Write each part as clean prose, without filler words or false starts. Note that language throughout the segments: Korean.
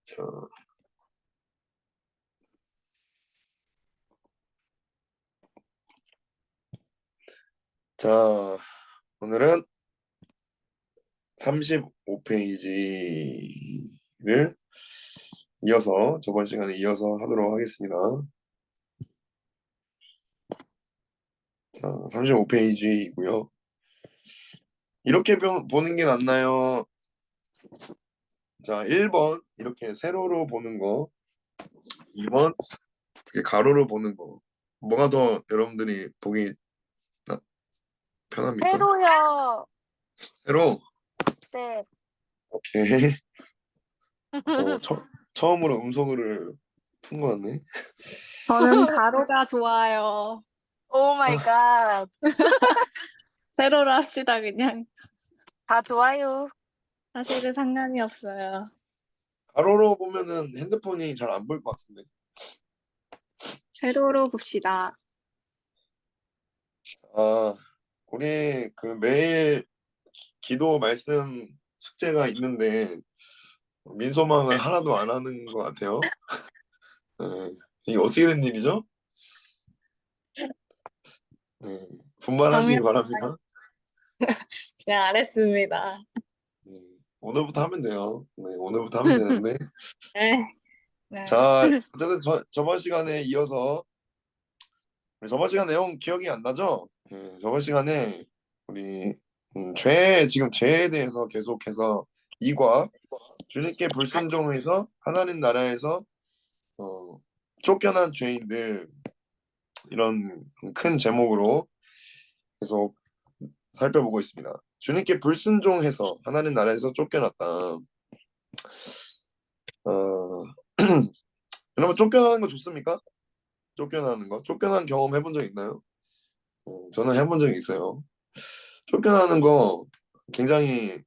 자, 자, 오늘은 35페이지를 이어서 저번 시간에 이어서 하도록 하겠습니다. 자, 35페이지이고요. 이렇게 보는 게 낫나요? 자, 1번 이렇게 세로로 보는 거, 2번 이렇게 가로로 보는 거. 뭐가 더 여러분들이 보기 편합니까? 세로요. 세로? 네. 오케이. 처음으로 음소거를 푼 거 같네. 저는 가로가 좋아요. 오 마이 갓. 세로로 합시다, 그냥. 다 좋아요. 사실은 상관이 없어요. 가로로 보면은 핸드폰이 잘 안 보일 것 같은데. 세로로 봅시다. 아, 우리 그 매일 기도 말씀 숙제가 있는데 민소망을 하나도 안 하는 것 같아요. 네, 이게 어떻게 된 일이죠? 네, 분발하시기 바랍니다. 그냥 안 했습니다. 네, 오늘부터 하면 돼요. 네, 오늘부터 하면 되는데. 네. 네. 자, 어쨌든 저번 시간에 이어서 저번 시간 내용 기억이 안 나죠? 네, 저번 시간에 우리 지금 죄에 대해서 계속해서 이과 주님께 불순종해서 하나님 나라에서 쫓겨난 죄인들 이런 큰 제목으로 계속 살펴보고 있습니다. 주님께 불순종해서 하나님 나라에서 쫓겨났다. 어, 여러분 쫓겨나는 거 좋습니까? 쫓겨나는 경험 해본 적 있나요? 저는 해본 적이 있어요. 쫓겨나는 거 굉장히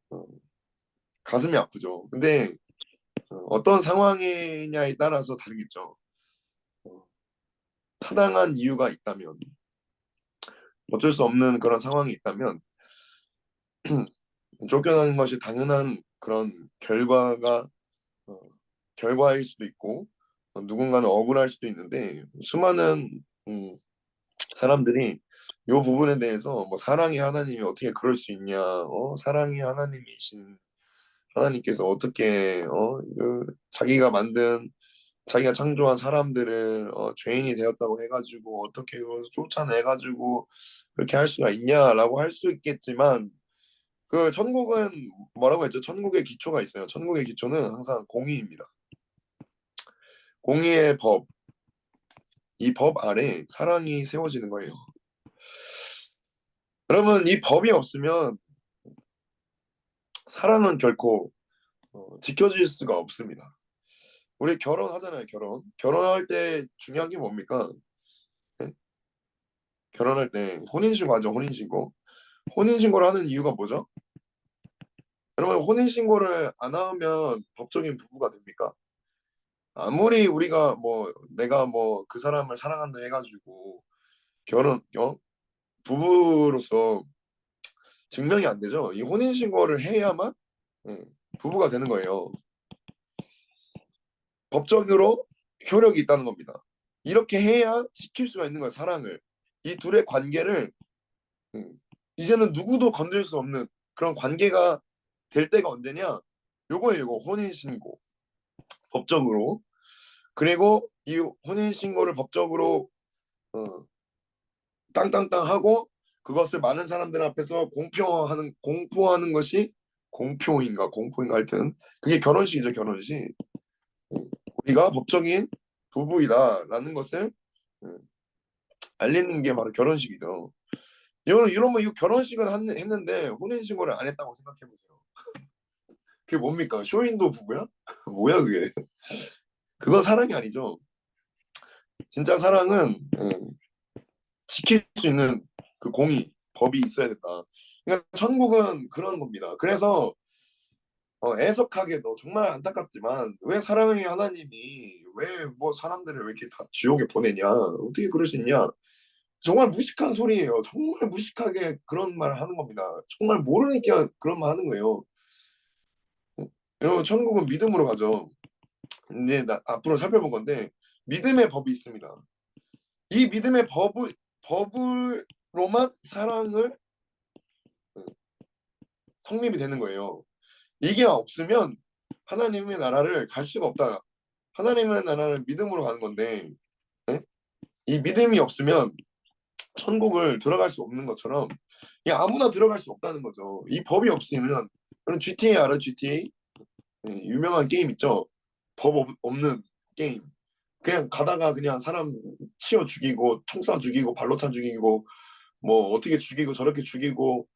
어, 가슴이 아프죠. 근데 어떤 상황이냐에 따라서 다르겠죠. 어, 타당한 이유가 있다면, 어쩔 수 없는 그런 상황이 있다면 쫓겨나는 것이 당연한 그런 어, 결과일 수도 있고 누군가는 억울할 수도 있는데 수많은 사람들이 이 부분에 대해서 뭐 사랑의 하나님이 어떻게 그럴 수 있냐, 사랑의 하나님이신 하나님께서 어떻게 자기가 창조한 사람들을 죄인이 되었다고 해가지고 어떻게 그걸 쫓아내가지고 그렇게 할 수가 있냐라고 할 수 있겠지만 그 천국은 뭐라고 했죠? 천국의 기초가 있어요. 천국의 기초는 항상 공의입니다. 공의의 법, 이 법 아래 사랑이 세워지는 거예요. 그러면 이 법이 없으면 사랑은 결코 지켜질 수가 없습니다. 우리 결혼하잖아요, 결혼할 때 중요한 게 뭡니까? 네? 결혼할 때 혼인신고 하죠, 혼인신고. 혼인신고를 하는 이유가 뭐죠? 여러분, 혼인신고를 안 하면 법적인 부부가 됩니까? 아무리 내가 뭐 그 사람을 사랑한다 해가지고 부부로서 증명이 안 되죠. 이 혼인신고를 해야만 예, 부부가 되는 거예요. 법적으로 효력이 있다는 겁니다. 이렇게 해야 지킬 수가 있는 거예요, 사랑을. 이 둘의 관계를 이제는 누구도 건들 수 없는 그런 관계가 될 때가 언제냐? 요거예요, 이거 혼인신고. 법적으로. 그리고 이 혼인신고를 법적으로 어, 땅땅땅 하고 그것을 많은 사람들 앞에서 공포하는 것이 공포인가 하여튼 그게 결혼식이죠, 결혼식. 우리가 법적인 부부이다라는 것을 알리는 게 바로 결혼식이죠. 이러면 이 결혼식은 했는데 혼인신고를 안 했다고 생각해 보세요. 그게 뭡니까? 쇼윈도 부부야? 뭐야 그게? 그건 사랑이 아니죠. 진짜 사랑은 지킬 수 있는 그 공의, 법이 있어야 된다. 그러니까 천국은 그런 겁니다. 그래서 애석하게도 정말 안타깝지만 왜 사랑의 하나님이 왜 뭐 사람들을 왜 이렇게 다 지옥에 보내냐? 어떻게 그럴 수 있냐? 정말 무식한 소리예요. 정말 무식하게 그런 말을 하는 겁니다. 정말 모르니까 그런 말 하는 거예요. 여러분 천국은 믿음으로 가죠. 이제 앞으로 살펴볼 건데 믿음의 법이 있습니다. 이 믿음의 법으로만 사랑을 성립이 되는 거예요. 이게 없으면 하나님의 나라를 갈 수가 없다. 하나님의 나라를 믿음으로 가는 건데 예? 이 믿음이 없으면 천국을 들어갈 수 없는 것처럼 그냥 아무나 들어갈 수 없다는 거죠. 이 법이 없으면 그럼 GTA 알아? GTA? 예, 유명한 게임 있죠. 없는 게임. 그냥 가다가 그냥 사람 치어 죽이고 총 쏴 죽이고 발로 차 죽이고 뭐 어떻게 죽이고 저렇게 죽이고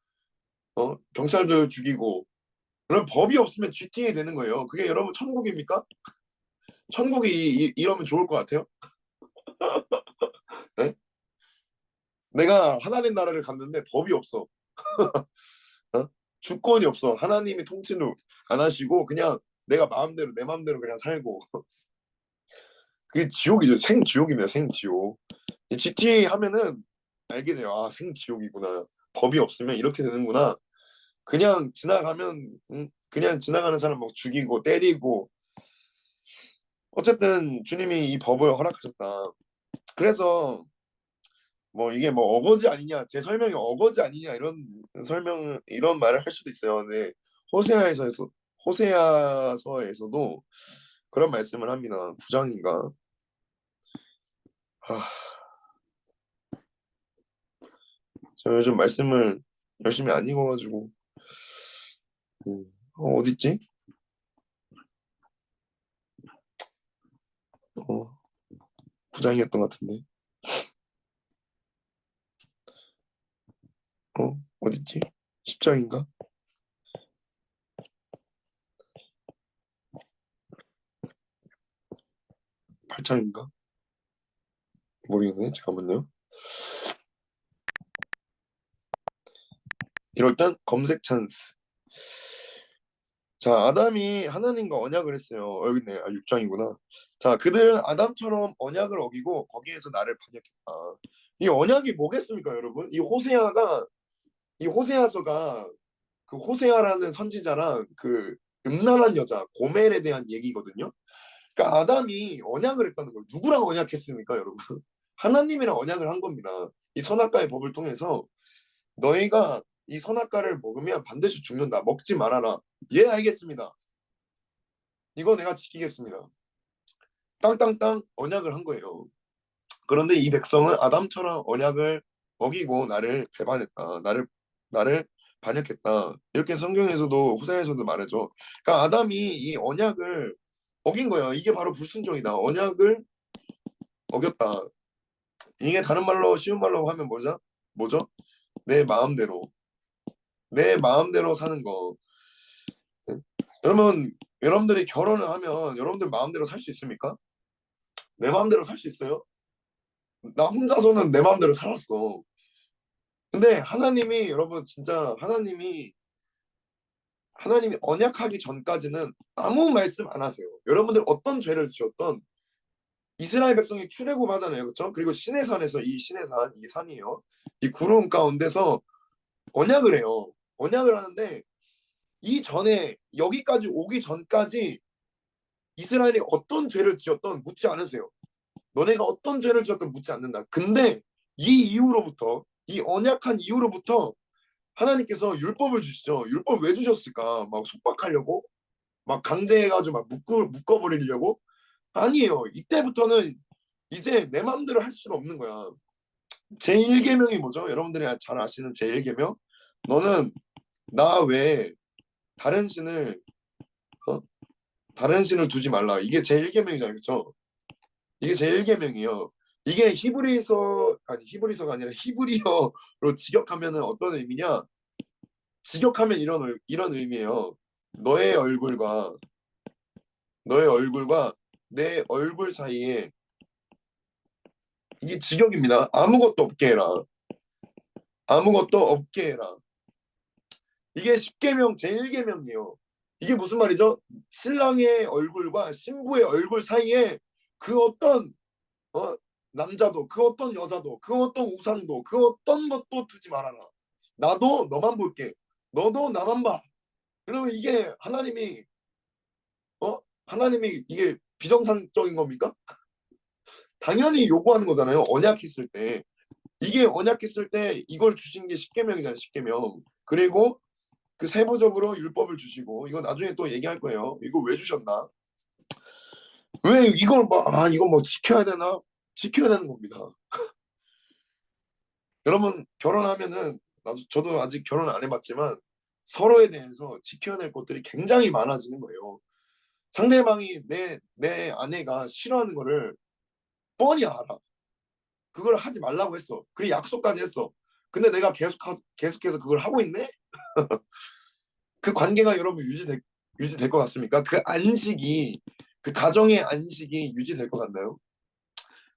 경찰들 죽이고 그런 법이 없으면 GTA 되는 거예요. 그게 여러분 천국입니까? 천국이 이러면 좋을 것 같아요? 네? 내가 하나님 나라를 갔는데 법이 없어. 어? 주권이 없어. 하나님이 통치를 안 하시고 그냥 내가 마음대로 내 마음대로 그냥 살고 그게 지옥이죠. 생지옥입니다. 생지옥. GTA 하면은 알게 돼요. 아, 생지옥이구나. 법이 없으면 이렇게 되는구나. 그냥 지나가면 그냥 지나가는 사람 막 죽이고 때리고 어쨌든 주님이 이 법을 허락하셨다. 그래서 뭐 이게 뭐 어거지 아니냐 제 설명이 어거지 아니냐 이런 말을 할 수도 있어요. 근데 호세아서에서도 그런 말씀을 합니다. 9장인가. 저 요즘 말씀을 열심히 안 읽어가지고 어딨지? 9장이었던 것 같은데 어딨지? 10장인가? 8장인가? 모르겠네. 잠깐만요. 이럴 땐 검색 찬스. 자, 아담이 하나님과 언약을 했어요. 여기 있네. 6장이구나. 자, 그들은 아담처럼 언약을 어기고 거기에서 나를 반역했다. 이 언약이 뭐겠습니까, 여러분? 이 호세아서가 그 호세아라는 선지자랑 그 음란한 여자 고멜에 대한 얘기거든요. 그러니까 아담이 언약을 했다는 거예요. 누구랑 언약했습니까, 여러분? 하나님이랑 언약을 한 겁니다. 이 선악과의 법을 통해서 너희가 이 선악과를 먹으면 반드시 죽는다. 먹지 말아라. 예, 알겠습니다. 이거 내가 지키겠습니다. 땅땅땅 언약을 한 거예요. 그런데 이 백성은 아담처럼 언약을 어기고 나를 배반했다. 나를 반역했다. 이렇게 성경에서도 호세아에서도 말하죠. 그러니까 아담이 이 언약을 어긴 거예요. 이게 바로 불순종이다. 언약을 어겼다. 이게 다른 말로 쉬운 말로 하면 뭐죠? 뭐죠? 내 마음대로 내 마음대로 사는 거. 여러분들이 결혼을 하면 여러분들 마음대로 살 수 있습니까? 내 마음대로 살 수 있어요? 나 혼자서는 내 마음대로 살았어. 근데 하나님이 여러분 진짜 하나님이 언약하기 전까지는 아무 말씀 안 하세요. 여러분들 어떤 죄를 지었던 이스라엘 백성이 출애굽하잖아요, 그렇죠? 그리고 시내산에서 이 시내산 이 산이에요. 이 구름 가운데서 언약을 해요. 언약을 하는데 이 전에 여기까지 오기 전까지 이스라엘이 어떤 죄를 지었던 묻지 않으세요. 너네가 어떤 죄를 지었던 묻지 않는다. 근데 이 이후로부터 이 언약한 이후로부터 하나님께서 율법을 주시죠. 율법 왜 주셨을까? 막 속박하려고, 막 강제해가지고 막 묶어버리려고? 아니에요. 이때부터는 이제 내 마음대로 할 수가 없는 거야. 제1계명이 뭐죠? 여러분들이 잘 아시는 제1계명? 너는 나 외에 다른 신을 어? 다른 신을 두지 말라. 이게 제1계명이잖아요. 그렇죠? 이게 제1계명이에요. 이게 히브리서가 아니라 히브리어로 직역하면은 어떤 의미냐? 직역하면 이런 의미예요. 너의 얼굴과 너의 얼굴과 내 얼굴 사이에 이게 직역입니다. 아무것도 없게 해라. 아무것도 없게 해라. 이게 10계명 제1계명이에요. 이게 무슨 말이죠? 신랑의 얼굴과 신부의 얼굴 사이에 그 어떤 어, 남자도 그 어떤 여자도 그 어떤 우상도 그 어떤 것도 두지 말아라. 나도 너만 볼게. 너도 나만 봐. 그러면 이게 하나님이 하나님이 이게 비정상적인 겁니까? 당연히 요구하는 거잖아요. 언약했을 때. 이게 언약했을 때 이걸 주신 게 십계명이잖아요. 십계명. 그리고 그 세부적으로 율법을 주시고 이거 나중에 또 얘기할 거예요. 이거 왜 주셨나? 왜 이걸 이거 뭐 지켜야 되나? 지켜야 되는 겁니다. 여러분 결혼하면은 저도 아직 결혼 안 해봤지만 서로에 대해서 지켜야 될 것들이 굉장히 많아지는 거예요. 상대방이 내 아내가 싫어하는 거를 뻔히 알아. 그걸 하지 말라고 했어. 그리고 약속까지 했어. 근데 내가 계속해서 그걸 하고 있네? 그 관계가 여러분 유지될 것 같습니까? 그 안식이, 그 가정의 안식이 유지될 것 같나요?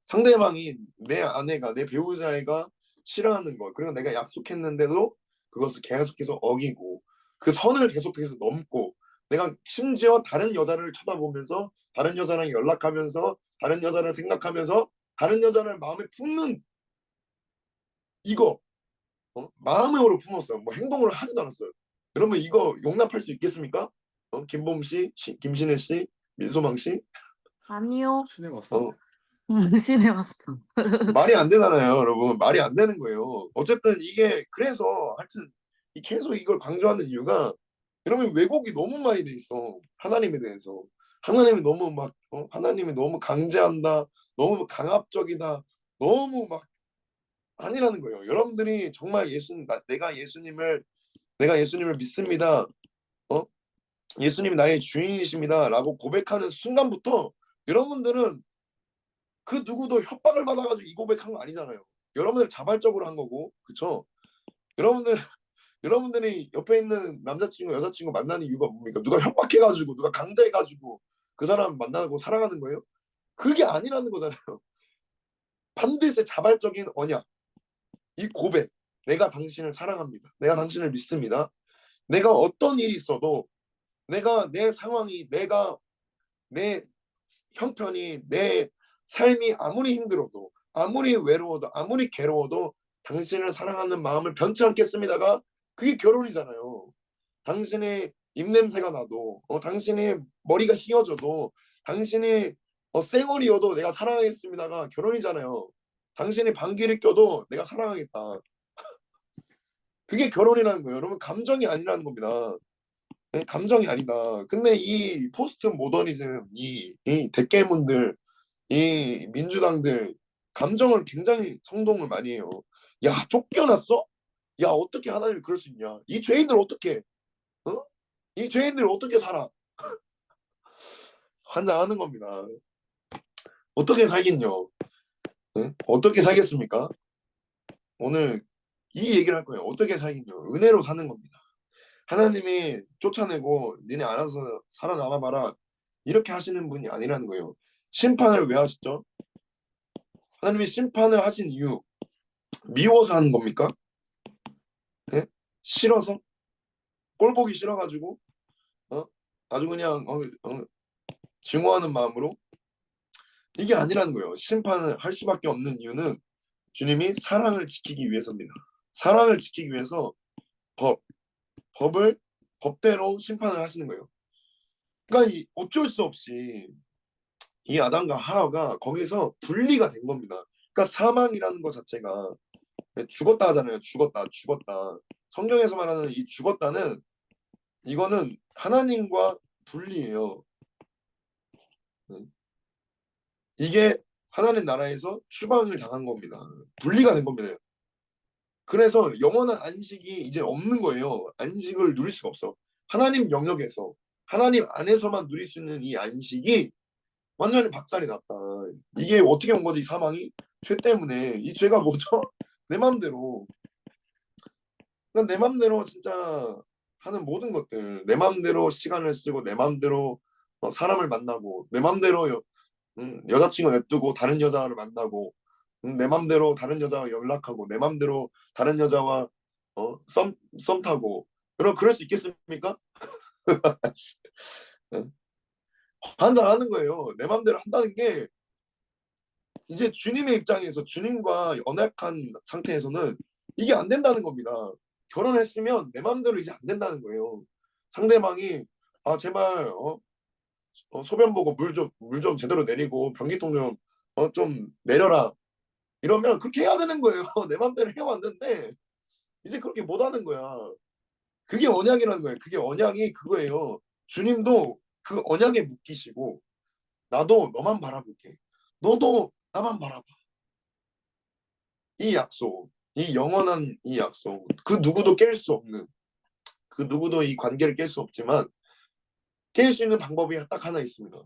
상대방이 내 아내가, 내 배우자애가 싫어하는 것, 그리고 내가 약속했는데도 그것을 계속해서 어기고, 그 선을 계속해서 넘고, 내가 심지어 다른 여자를 쳐다보면서, 다른 여자랑 연락하면서, 다른 여자를 생각하면서, 다른 여자를 마음에 품는 이거, 마음으로 품었어요. 뭐 행동으로 하지도 않았어요. 여러분 이거 용납할 수 있겠습니까? 김범 씨, 김신혜 씨, 민소망 씨, 아니요. 신혜 왔어. 신해 왔어. 말이 안 되잖아요, 여러분. 말이 안 되는 거예요. 어쨌든 이게 그래서 하여튼 계속 이걸 강조하는 이유가 여러분 왜곡이 너무 많이 돼 있어. 하나님에 대해서. 하나님이 너무 하나님이 너무 강제한다. 너무 강압적이다. 너무 아니라는 거예요. 여러분들이 정말 내가 예수님을 믿습니다. 어? 예수님이 나의 주인이십니다라고 고백하는 순간부터 여러분들은 그 누구도 협박을 받아가지고 이 고백한 거 아니잖아요. 여러분들 자발적으로 한 거고, 그쵸? 여러분들 여러분들이 옆에 있는 남자친구, 여자친구 만나는 이유가 뭡니까? 누가 협박해가지고, 누가 강제해가지고 그 사람 만나고 사랑하는 거예요? 그게 아니라는 거잖아요. 반드시 자발적인 언약, 이 고백. 내가 당신을 사랑합니다. 내가 당신을 믿습니다. 내가 어떤 일이 있어도 내가 내 상황이 내 형편이 내 삶이 아무리 힘들어도 아무리 외로워도 아무리 괴로워도 당신을 사랑하는 마음을 변치 않겠습니다가 그게 결혼이잖아요. 당신의 입냄새가 나도 당신의 머리가 휘어져도 당신이 쌩얼이어도 내가 사랑하겠습니다가 결혼이잖아요. 당신이 방귀를 껴도 내가 사랑하겠다. 그게 결혼이라는 거예요. 여러분 감정이 아니라는 겁니다. 네, 감정이 아니다. 근데 이 포스트 모더니즘, 이 대깨문들, 이 민주당들 감정을 굉장히 선동을 많이 해요. 야, 쫓겨났어? 야, 어떻게 하나님이 그럴 수 있냐? 이 죄인들 어떻게? 어? 이 죄인들 어떻게 살아? 환장하는 겁니다. 어떻게 살겠뇨? 네? 어떻게 살겠습니까? 오늘 이 얘기를 할 거예요. 어떻게 살겠뇨? 은혜로 사는 겁니다. 하나님이 쫓아내고 니네 알아서 살아남아봐라 이렇게 하시는 분이 아니라는 거예요. 심판을 왜 하셨죠? 하나님이 심판을 하신 이유 미워서 하는 겁니까? 네? 싫어서? 꼴보기 싫어가지고 아주 그냥 증오하는 마음으로 이게 아니라는 거예요. 심판을 할 수밖에 없는 이유는 주님이 사랑을 지키기 위해서입니다. 사랑을 지키기 위해서 법을 법대로 심판을 하시는 거예요. 그러니까 어쩔 수 없이 이 아담과 하와가 거기서 분리가 된 겁니다. 그러니까 사망이라는 것 자체가 죽었다 하잖아요. 죽었다. 성경에서 말하는 이 죽었다는 이거는 하나님과 분리예요. 이게 하나님 나라에서 추방을 당한 겁니다. 분리가 된 겁니다. 그래서 영원한 안식이 이제 없는 거예요. 안식을 누릴 수가 없어. 하나님 영역에서 하나님 안에서만 누릴 수 있는 이 안식이 완전히 박살이 났다. 이게 어떻게 온 거지, 사망이? 죄 때문에. 이 죄가 뭐죠? 내 맘대로. 내 맘대로 진짜 하는 모든 것들. 내 맘대로 시간을 쓰고, 내 맘대로 사람을 만나고, 내 맘대로 여자친구 냅두고 다른 여자를 만나고, 내 맘대로 다른 여자와 연락하고, 내 맘대로 다른 여자와 썸 타고. 여러분, 그럴 수 있겠습니까? 환장하는 거예요. 내 맘대로 한다는 게 이제 주님의 입장에서 주님과 언약한 상태에서는 이게 안 된다는 겁니다. 결혼했으면 내 맘대로 이제 안 된다는 거예요. 상대방이 제발 소변 보고 물 좀 제대로 내리고 변기통 좀 내려라 이러면 그렇게 해야 되는 거예요. 내 맘대로 해왔는데 이제 그렇게 못 하는 거야. 그게 언약이라는 거예요. 그게 언약이 그거예요. 주님도 그 언약에 묶이시고 나도 너만 바라볼게. 너도 나만 바라봐. 이 약속, 이 영원한 이 약속, 그 누구도 깰 수 없는, 그 누구도 이 관계를 깰 수 없지만 깰 수 있는 방법이 딱 하나 있습니다.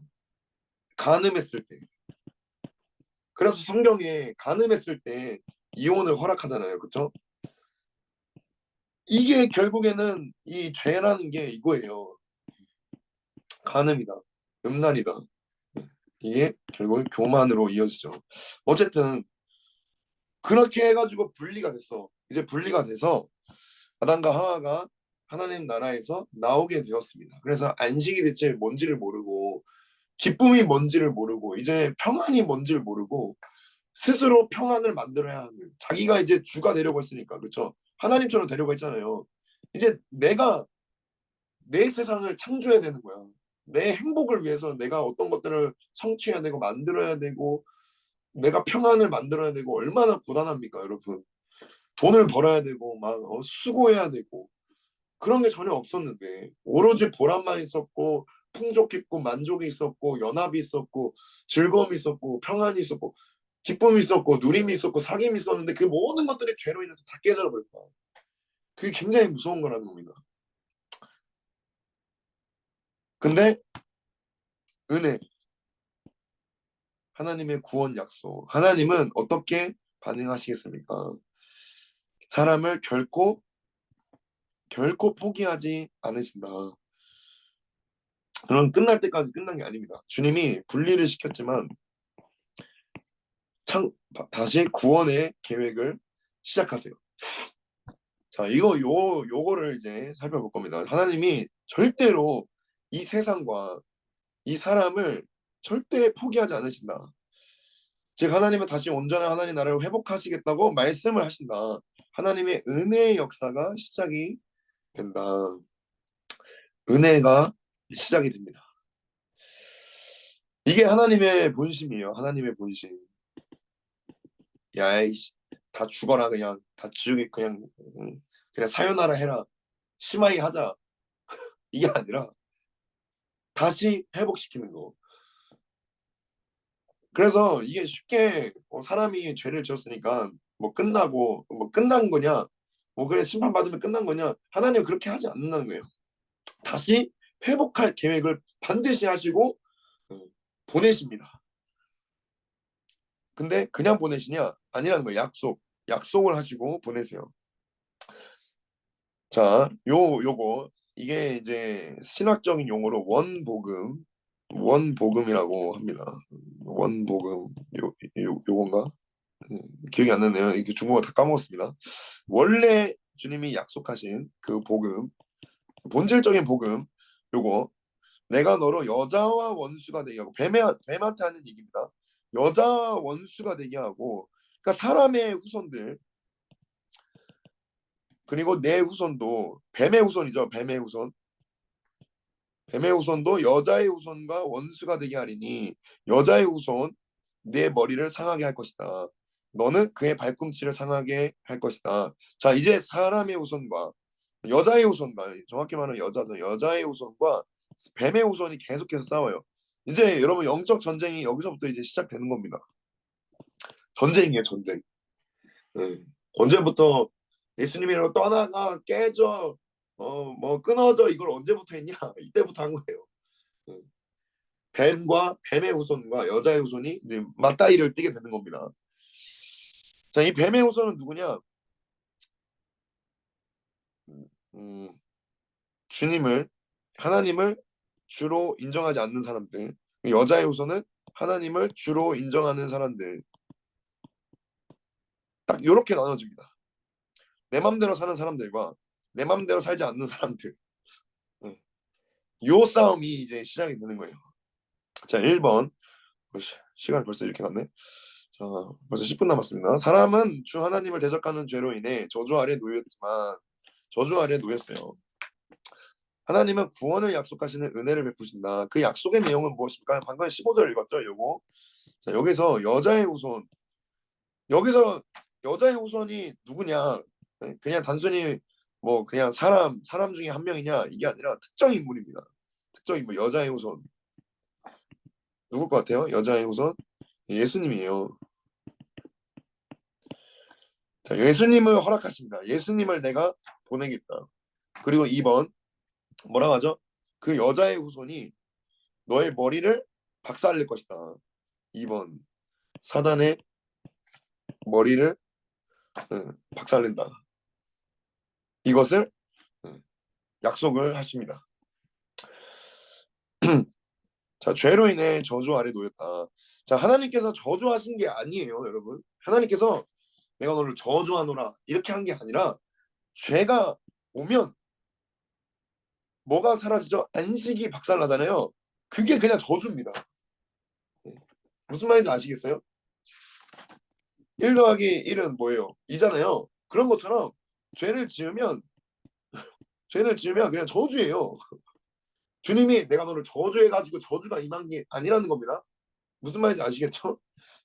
간음했을 때. 그래서 성경에 간음했을 때 이혼을 허락하잖아요. 그렇죠? 이게 결국에는 이 죄라는 게 이거예요. 간음이다. 음란이다. 이게 결국 교만으로 이어지죠. 어쨌든 그렇게 해가지고 분리가 됐어. 이제 분리가 돼서 아담과 하와가 하나님 나라에서 나오게 되었습니다. 그래서 안식이 대체 뭔지를 모르고 기쁨이 뭔지를 모르고 이제 평안이 뭔지를 모르고 스스로 평안을 만들어야 하는 자기가 이제 주가 되려고 했으니까 그렇죠? 하나님처럼 되려고 했잖아요. 이제 내가 내 세상을 창조해야 되는 거야. 내 행복을 위해서 내가 어떤 것들을 성취해야 되고 만들어야 되고 내가 평안을 만들어야 되고 얼마나 고단합니까, 여러분? 돈을 벌어야 되고 막 수고해야 되고 그런 게 전혀 없었는데 오로지 보람만 있었고 풍족했고 만족이 있었고 연합이 있었고 즐거움이 있었고 평안이 있었고 기쁨이 있었고 누림이 있었고 사귐이 있었는데 그 모든 것들이 죄로 인해서 다 깨져 버렸다. 그게 굉장히 무서운 거라는 겁니다. 근데 은혜, 하나님의 구원 약속, 하나님은 어떻게 반응하시겠습니까? 사람을 결코 포기하지 않으신다. 그럼 끝날 때까지 끝난 게 아닙니다. 주님이 분리를 시켰지만 다시 구원의 계획을 시작하세요. 자, 요거를 이제 살펴볼 겁니다. 하나님이 절대로 이 세상과 이 사람을 절대 포기하지 않으신다. 즉 하나님은 다시 온전한 하나님 나라를 회복하시겠다고 말씀을 하신다. 하나님의 은혜의 역사가 시작이 된다. 은혜가 시작이 됩니다. 이게 하나님의 본심이에요. 하나님의 본심. 야이씨, 다 죽어라 그냥 다 지우개 그냥 사요나라 해라. 심하이 하자. 이게 아니라 다시 회복시키는 거. 그래서 이게 쉽게 사람이 죄를 지었으니까 뭐 끝나고 뭐 끝난 거냐 뭐 그래 심판 받으면 끝난 거냐 하나님은 그렇게 하지 않는다는 거예요. 다시 회복할 계획을 반드시 하시고 보내십니다. 근데 그냥 보내시냐 아니라는 거예요. 약속을 하시고 보내세요. 자, 요거 이게 이제 신학적인 용어로 원복음이라고 합니다. 원복음 요건가? 기억이 안 나네요. 이게 중국어 다 까먹었습니다. 원래 주님이 약속하신 그 복음, 본질적인 복음, 요거 내가 너로 여자와 원수가 되게 하고 뱀한테 하는 얘기입니다. 여자와 원수가 되게 하고, 그러니까 사람의 후손들 그리고 내 후손도 뱀의 후손이죠. 뱀의 후손도 여자의 후손과 원수가 되게 하리니 여자의 후손 내 머리를 상하게 할 것이다. 너는 그의 발꿈치를 상하게 할 것이다. 자, 이제 사람의 후손과 여자의 후손과 정확히 말하면 여자죠. 여자의 후손과 뱀의 후손이 계속해서 싸워요. 이제 여러분 영적 전쟁이 여기서부터 이제 시작되는 겁니다. 전쟁이에요, 전쟁. 네. 언제부터 예수님이라고 떠나가 깨져 뭐 끊어져 이걸 언제부터 했냐? 이때부터 한 거예요. 네. 뱀의 후손과 여자의 후손이 이제 맞다이를 뛰게 되는 겁니다. 자, 이 뱀의 후손은 누구냐? 음, 하나님을 주로 인정하지 않는 사람들. 여자의 후손은 하나님을 주로 인정하는 사람들. 딱 이렇게 나눠집니다. 내 맘대로 사는 사람들과 내 맘대로 살지 않는 사람들. 요 싸움이 이제 시작이 되는 거예요. 자, 1번. 시간 벌써 이렇게 갔네. 자, 벌써 10분 남았습니다. 사람은 주 하나님을 대적하는 죄로 인해 저주 아래 놓였어요. 하나님은 구원을 약속하시는 은혜를 베푸신다. 그 약속의 내용은 무엇입니까? 방금 15절 읽었죠, 요거. 자, 여기서 여자의 후손. 여기서 여자의 후손이 누구냐? 그냥 단순히 뭐 그냥 사람 중에 한 명이냐? 이게 아니라 특정 인물입니다. 특정 인물, 여자의 후손. 누굴 것 같아요? 여자의 후손? 예수님이에요. 자, 예수님을 허락하십니다. 예수님을 내가 보내겠다. 그리고 2번 뭐라고 하죠? 그 여자의 후손이 너의 머리를 박살낼 것이다. 2번 사단의 머리를 박살낸다. 이것을 약속을 하십니다. 자, 죄로 인해 저주 아래 놓였다. 자, 하나님께서 저주하신 게 아니에요, 여러분. 하나님께서 내가 너를 저주하노라 이렇게 한 게 아니라 죄가 오면 뭐가 사라지죠? 안식이 박살나잖아요. 그게 그냥 저주입니다. 무슨 말인지 아시겠어요? 1 더하기 1은 뭐예요? 2잖아요. 그런 것처럼 죄를 지으면 그냥 저주예요. 주님이 내가 너를 저주해가지고 저주가 임한 게 아니라는 겁니다. 무슨 말인지 아시겠죠?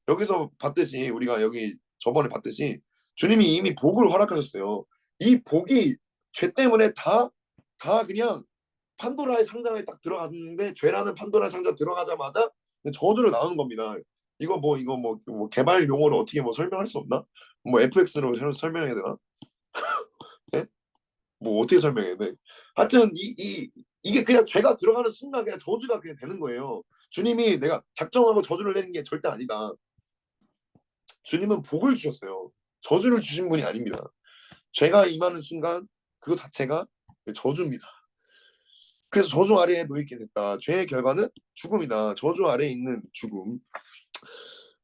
여기서 봤듯이 우리가 여기 저번에 봤듯이 주님이 이미 복을 허락하셨어요. 이 복이 죄 때문에 다 그냥 판도라의 상자에 딱 들어갔는데 죄라는 판도라의 상자 들어가자마자 저주로 나오는 겁니다. 이거 뭐 개발 용어로 어떻게 뭐 설명할 수 없나? 뭐 FX로 설명해야 되나? 네? 뭐 어떻게 설명해야 돼? 하여튼 이게 그냥 죄가 들어가는 순간 그냥 저주가 그냥 되는 거예요. 주님이 내가 작정하고 저주를 내는 게 절대 아니다. 주님은 복을 주셨어요. 저주를 주신 분이 아닙니다. 죄가 임하는 순간 그거 자체가 저주입니다. 그래서 저주 아래에 놓이게 됐다. 죄의 결과는 죽음이다. 저주 아래에 있는 죽음.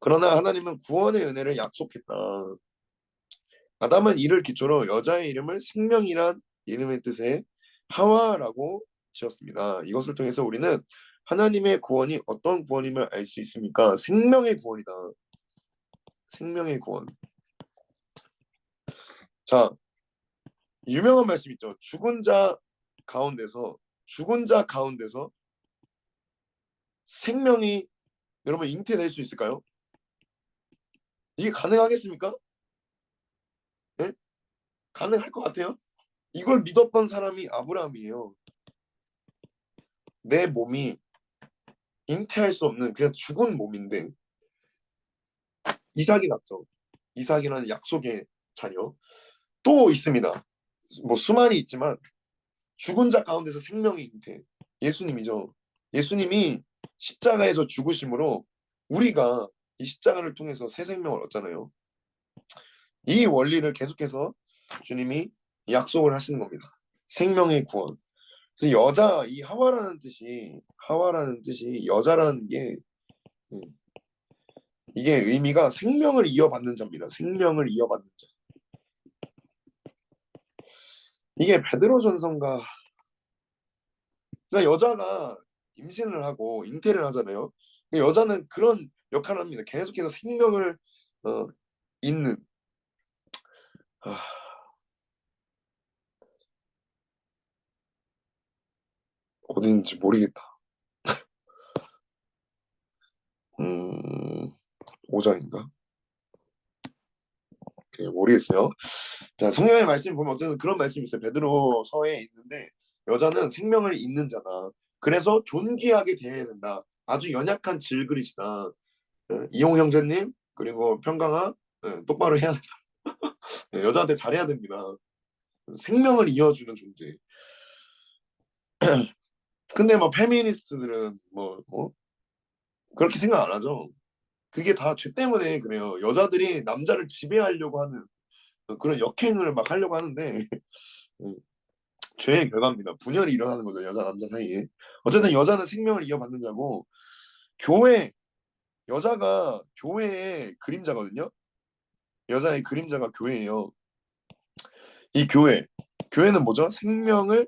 그러나 하나님은 구원의 은혜를 약속했다. 아담은 이를 기초로 여자의 이름을 생명이란 이름의 뜻의 하와라고 지었습니다. 이것을 통해서 우리는 하나님의 구원이 어떤 구원임을 알 수 있습니까? 생명의 구원이다. 생명의 구원. 자, 유명한 말씀 있죠. 죽은 자 가운데서 생명이 여러분 잉태될 수 있을까요? 이게 가능하겠습니까? 네? 가능할 것 같아요? 이걸 믿었던 사람이 아브라함이에요. 내 몸이 잉태할 수 없는 그냥 죽은 몸인데 이삭이 낳죠. 이삭이라는 약속의 자녀. 또 있습니다. 뭐 수많이 있지만 죽은 자 가운데서 생명이 잉태. 예수님이죠. 예수님이 십자가에서 죽으심으로 우리가 이 십자가를 통해서 새 생명을 얻잖아요. 이 원리를 계속해서 주님이 약속을 하시는 겁니다. 생명의 구원. 그래서 이 하와라는 뜻이 여자라는 게 이게 의미가 생명을 이어받는 자입니다. 생명을 이어받는 자. 이게 베드로전서인가. 그러니까 여자가 임신을 하고 잉태를 하잖아요. 그러니까 여자는 그런 역할을 합니다. 계속해서 생명을 잇는. 아, 어딘지 모르겠다. 5장인가? 모르겠어요. 자, 성경의 말씀 보면 어쨌든 그런 말씀이 있어요. 베드로서에 있는데 여자는 생명을 잇는 자다. 그래서 존귀하게 대해야 된다. 아주 연약한 질그릇이다. 이용 형제님 그리고 평강아 똑바로 해야 된다. 여자한테 잘해야 됩니다. 생명을 이어주는 존재. 근데 뭐 페미니스트들은 그렇게 생각 안 하죠. 그게 다 죄 때문에 그래요. 여자들이 남자를 지배하려고 하는 그런 역행을 막 하려고 하는데 죄의 결과입니다. 분열이 일어나는 거죠. 여자 남자 사이에. 어쨌든 여자는 생명을 이어받는 자고 여자가 교회의 그림자거든요. 여자의 그림자가 교회예요. 이 교회는 뭐죠? 생명을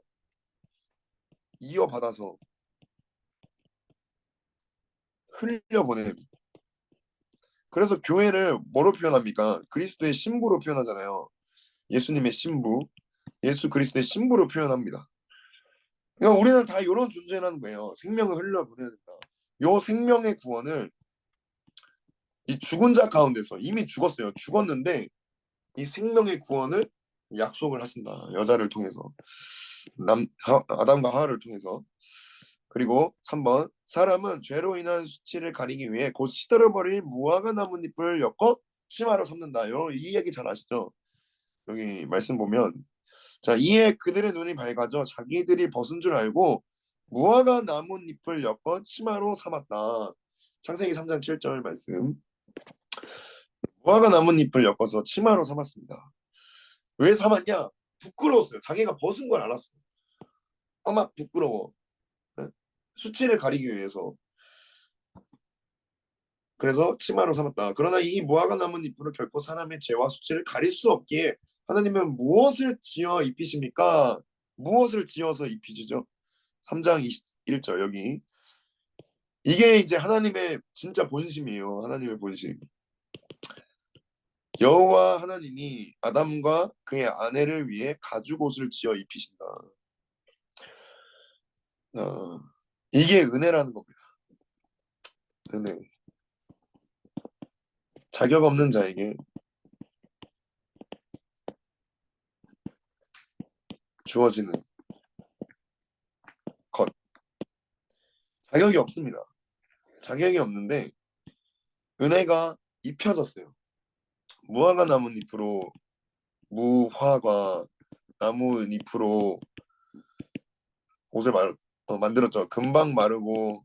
이어받아서 흘려보냄. 그래서 교회를 뭐로 표현합니까? 그리스도의 신부로 표현하잖아요. 예수님의 신부, 예수 그리스도의 신부로 표현합니다. 그러니까 우리는 다 이런 존재라는 거예요. 생명을 흘려보내야 된다. 요 생명의 구원을 이 죽은 자 가운데서 이미 죽었어요. 죽었는데 이 생명의 구원을 약속을 하신다. 여자를 통해서 아담과 하와를 통해서. 그리고 3번 사람은 죄로 인한 수치를 가리기 위해 곧 시들어버릴 무화과 나뭇잎을 엮어 치마로 삼는다. 이 얘기 잘 아시죠? 여기 말씀 보면 자 이에 그들의 눈이 밝아져 자기들이 벗은 줄 알고 무화과 나뭇잎을 엮어 치마로 삼았다. 창세기 3장 7절 말씀. 무화과 나뭇잎을 엮어서 치마로 삼았습니다. 왜 삼았냐? 부끄러웠어요. 자기가 벗은 걸 알았어요. 막 부끄러워. 네? 수치를 가리기 위해서. 그래서 치마로 삼았다. 그러나 이 무화과 나뭇잎으로 결코 사람의 죄와 수치를 가릴 수 없기에 하나님은 무엇을 지어 입히십니까? 무엇을 지어서 입히시죠? 3장 21절 여기. 이게 이제 하나님의 진짜 본심이에요. 하나님의 본심. 여호와 하나님이 아담과 그의 아내를 위해 가죽옷을 지어 입히신다. 이게 은혜라는 겁니다. 은혜. 자격 없는 자에게 주어지는 것. 자격이 없습니다. 자격이 없는데 은혜가 입혀졌어요. 무화과 나뭇잎으로 무화과 나뭇잎으로 옷을 만들었죠. 금방 마르고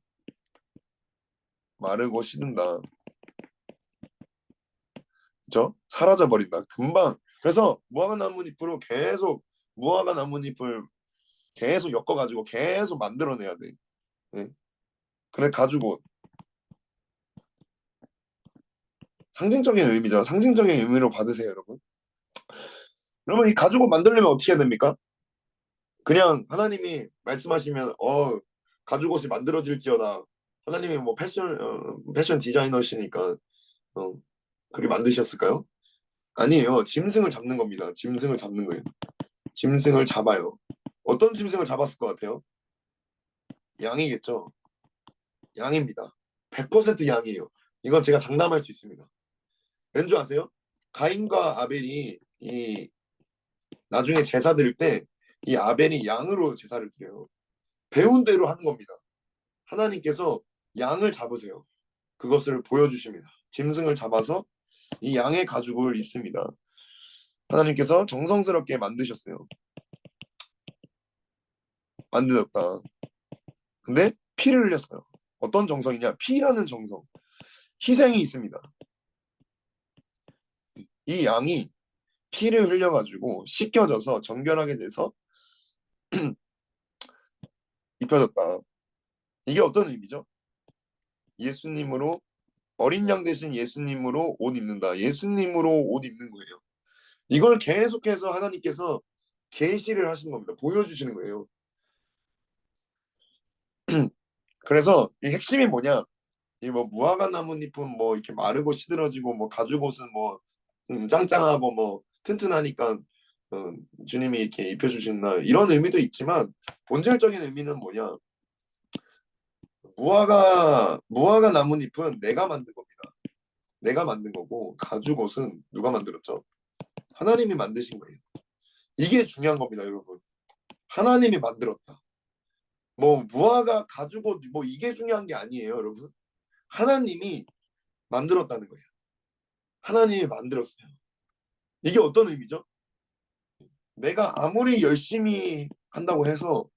시든다. 그죠? 사라져 버린다. 금방. 그래서 무화과 나뭇잎으로 무화과 나뭇잎을 계속 엮어가지고 계속 만들어내야 돼. 네? 그래 가지고 상징적인 의미죠. 상징적인 의미로 받으세요, 여러분. 여러분 이 가지고 만들려면 어떻게 해야 됩니까? 그냥 하나님이 말씀하시면 가죽옷이 만들어질지어다. 하나님이 뭐 패션 디자이너시니까 그렇게 만드셨을까요? 아니에요. 짐승을 잡는 겁니다. 짐승을 잡는 거예요. 짐승을 잡아요. 어떤 짐승을 잡았을 것 같아요? 양이겠죠. 양입니다. 100% 양이에요. 이건 제가 장담할 수 있습니다. 왠지 아세요? 가인과 아벨이 나중에 제사 드릴 때 이 아벨이 양으로 제사를 드려요. 배운 대로 하는 겁니다. 하나님께서 양을 잡으세요. 그것을 보여주십니다. 짐승을 잡아서 이 양의 가죽을 입습니다. 하나님께서 정성스럽게 만드셨어요. 만드셨다. 근데 피를 흘렸어요. 어떤 정성이냐? 피라는 정성. 희생이 있습니다. 이 양이 피를 흘려가지고 씻겨져서 정결하게 돼서 입혀졌다. 이게 어떤 의미죠? 예수님으로 어린 양 대신 예수님으로 옷 입는다. 예수님으로 옷 입는 거예요. 이걸 계속해서 하나님께서 계시를 하시는 겁니다. 보여주시는 거예요. 그래서 이 핵심이 뭐냐? 이 뭐 무화과 나뭇잎은 뭐 이렇게 마르고 시들어지고 뭐 가죽옷은 뭐 짱짱하고 뭐 튼튼하니까 주님이 이렇게 입혀주신다 이런 의미도 있지만 본질적인 의미는 뭐냐? 무화과 나뭇잎은 내가 만든 겁니다. 내가 만든 거고 가죽옷은 누가 만들었죠? 하나님이 만드신 거예요. 이게 중요한 겁니다, 여러분. 하나님이 만들었다. 뭐 무화과 가죽옷 뭐 이게 중요한 게 아니에요, 여러분. 하나님이 만들었다는 거예요. 하나님이 만들었어요. 이게 어떤 의미죠? 내가 아무리 열심히 한다고 해서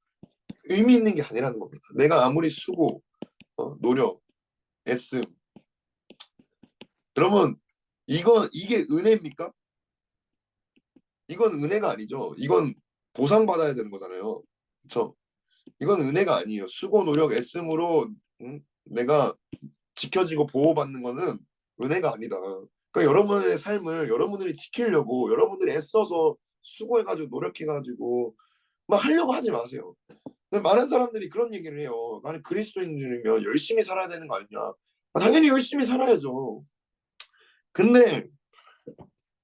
의미 있는 게 아니라는 겁니다. 내가 아무리 수고, 노력, 애씀. 그러면 이게 은혜입니까? 이건 은혜가 아니죠. 이건 보상받아야 되는 거잖아요. 그렇죠? 이건 은혜가 아니에요. 수고, 노력, 애씀으로 내가 지켜지고 보호받는 거는 은혜가 아니다. 그러니까 여러분의 삶을 여러분들이 지키려고 여러분들이 애써서 수고해가지고 노력해가지고 막 하려고 하지 마세요. 근데 많은 사람들이 그런 얘기를 해요. 아니 그리스도인이면 열심히 살아야 되는 거 아니냐? 당연히 열심히 살아야죠. 근데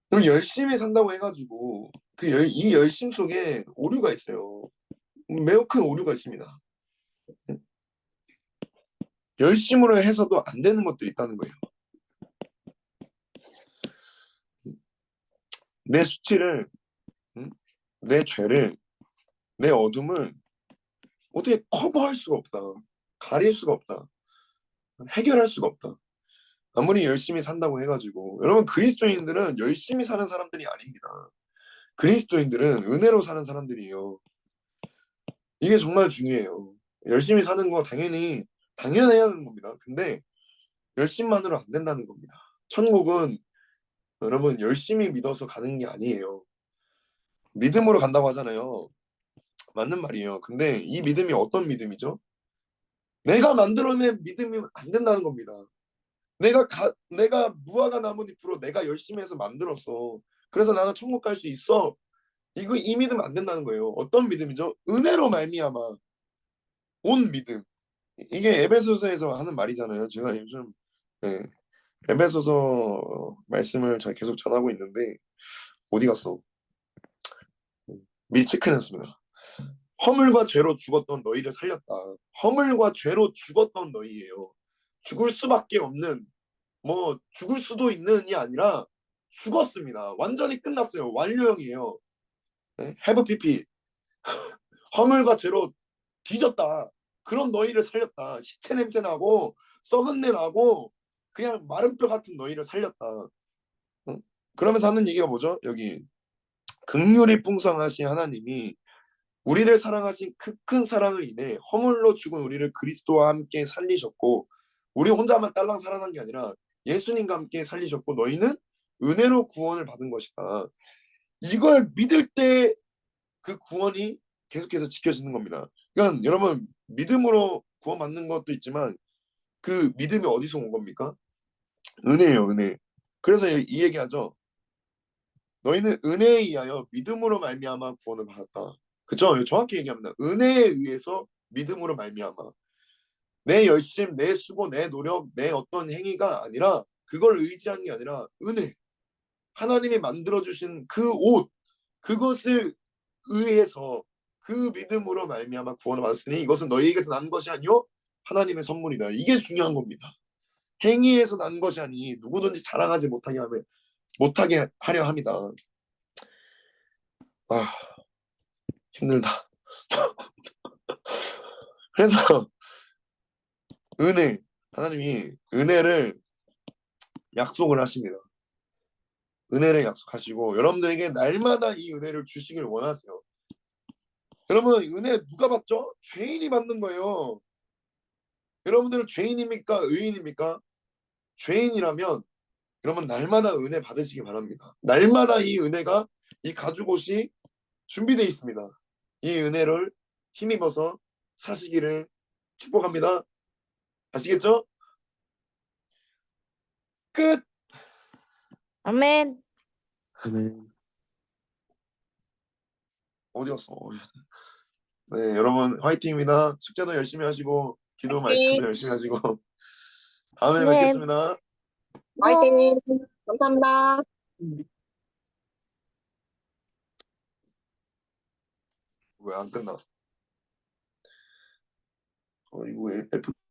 그럼 열심히 산다고 해가지고 이 열심 속에 오류가 있어요. 매우 큰 오류가 있습니다. 열심으로 해서도 안 되는 것들이 있다는 거예요. 내 수치를, 내 죄를, 내 어둠을 어떻게 커버할 수가 없다. 가릴 수가 없다. 해결할 수가 없다. 아무리 열심히 산다고 해가지고. 여러분, 그리스도인들은 열심히 사는 사람들이 아닙니다. 그리스도인들은 은혜로 사는 사람들이에요. 이게 정말 중요해요. 열심히 사는 거 당연해야 하는 겁니다. 근데 열심만으로 안 된다는 겁니다. 천국은 여러분 열심히 믿어서 가는 게 아니에요. 믿음으로 간다고 하잖아요. 맞는 말이에요. 근데 이 믿음이 어떤 믿음이죠? 내가 만들어낸 믿음이 안 된다는 겁니다. 내가 무화과 나뭇잎으로 내가 열심히 해서 만들었어. 그래서 나는 천국 갈 수 있어. 이 믿음 안 된다는 거예요. 어떤 믿음이죠? 은혜로 말미암아 온 믿음. 이게 에베소서에서 하는 말이잖아요. 제가 요즘 네, 에베소서 말씀을 제가 계속 전하고 있는데 어디 갔어? 미리 체크했습니다. 허물과 죄로 죽었던 너희를 살렸다. 허물과 죄로 죽었던 너희예요. 죽을 수밖에 없는 죽을 수도 있는이 아니라 죽었습니다. 완전히 끝났어요. 완료형이에요. 네? have pp. 허물과 죄로 뒤졌다. 그런 너희를 살렸다. 시체 냄새 나고 썩은 내 나고 그냥 마른 뼈 같은 너희를 살렸다. 응? 그러면서 하는 얘기가 뭐죠? 여기 긍휼이 풍성하신 하나님이 우리를 사랑하신 그 큰 사랑을 인해 허물로 죽은 우리를 그리스도와 함께 살리셨고 우리 혼자만 딸랑 살아난 게 아니라 예수님과 함께 살리셨고 너희는 은혜로 구원을 받은 것이다. 이걸 믿을 때 그 구원이 계속해서 지켜지는 겁니다. 그러니까 여러분 믿음으로 구원받는 것도 있지만 그 믿음이 어디서 온 겁니까? 은혜예요, 은혜. 그래서 이 얘기하죠. 너희는 은혜에 의하여 믿음으로 말미암아 구원을 받았다. 그죠? 정확히 얘기합니다. 은혜에 의해서 믿음으로 말미암아. 내 열심, 내 수고, 내 노력, 내 어떤 행위가 아니라 그걸 의지한 게 아니라 은혜. 하나님이 만들어주신 그 옷, 그것을 의해서 그 믿음으로 말미암아 구원을 받았으니 이것은 너희에게서 난 것이 아니요 하나님의 선물이다. 이게 중요한 겁니다. 행위에서 난 것이 아니 누구든지 자랑하지 못하게 하려 합니다. 아 힘들다. 그래서 하나님이 은혜를 약속을 하십니다. 은혜를 약속하시고 여러분들에게 날마다 이 은혜를 주시길 원하세요. 여러분 은혜 누가 받죠? 죄인이 받는 거예요. 여러분들은 죄인입니까? 의인입니까? 죄인이라면 여러분 날마다 은혜 받으시기 바랍니다. 날마다 이 은혜가 이 가죽옷이 준비되어 있습니다. 이 은혜를 힘입어서 사시기를 축복합니다. 아시겠죠? 끝! 아멘. 어디 갔어? 네, 여러분 화이팅입니다. 숙제도 열심히 하시고 기도 화이팅! 말씀도 열심히 하시고 다음에 네. 뵙겠습니다. 화이팅! 감사합니다. 왜 안 끝나? 이거 F